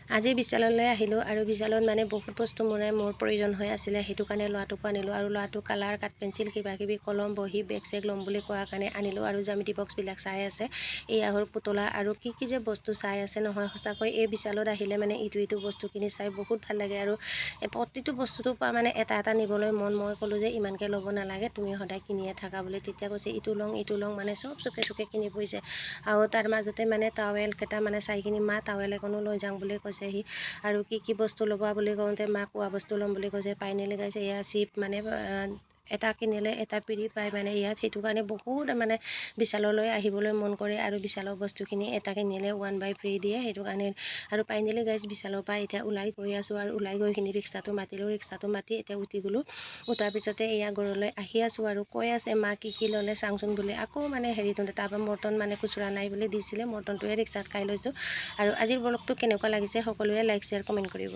আজি বিশাললৈ আহিলোঁ আৰু বিশালত মানে বহুত বস্তু মোৰ প্ৰয়োজন হৈ আছিলে, সেইটো কাৰণে ল'ৰাটোকো আনিলোঁ। আৰু ল'ৰাটোক কালাৰ, কাঠ পেঞ্চিল, কিবাকিবি কলম, বহী, বেগ চেগ ল'ম বুলি কোৱাৰ কাৰণে আনিলোঁ। আৰু জ্যামিতি বক্সবিলাক চাই আছে, এয়া হ'ল পুতলা আৰু কি যে বস্তু চাই আছে নহয়। সঁচাকৈ এই বিশালত আহিলে মানে ইটো বস্তুখিনি চাই বহুত ভাল লাগে। আৰু প্ৰতিটো বস্তুটোৰ পৰা মানে এটা নিবলৈ মন। মই ক'লোঁ যে ইমানকৈ ল'ব নালাগে, তুমি সদায় কিনিয়ে থাকা বুলি। তেতিয়া কৈছে ইটো লওঁ মানে চব চুকে কিনি ফুৰিছে। আৰু তাৰ মাজতে মানে টাৱেলকেইটা মানে চাই কিনি মা টাৱেল এখনো লৈ যাওঁ বুলি কৈছে সি। আৰু কি বস্তু ল'বা বুলি কওঁতে মা কোৱা বস্তু ল'ম বুলি কৈছে। ফাইনেলি গাইছে এয়া চিপ মানে এটা কিনিলে এটা ফ্ৰী পায় মানে ইয়াত, সেইটো কাৰণে বহুত মানে বিশাললৈ আহিবলৈ মন কৰে। আৰু বিশালৰ বস্তুখিনি এটা কিনিলে 1 বাই ফ্ৰী দিয়ে, সেইটো কাৰণে। আৰু ফাইনেলি গাইজ বিশালৰ পৰা এতিয়া ওলাই গৈ আছোঁ। আৰু ওলাই গৈখিনি ৰিক্সাটো মাতিলোঁ, ৰিক্সাটো মাতি এতিয়া উঠি গ'লোঁ। উঠাৰ পিছতে এয়া ঘৰলৈ আহি আছোঁ আৰু কৈ আছে মা কি ল'লে চাওঁচোন বুলি। আকৌ মানে হেৰিটো তাৰপৰা মৰ্টন মানে খুচুৰা নাই বুলি দিছিলে, মৰ্টনটোৱে ৰিক্সাত খাই লৈছোঁ। আৰু আজিৰ ব্লগটো কেনেকুৱা লাগিছে সকলোৱে লাইক শ্বেয়াৰ কমেণ্ট কৰিব।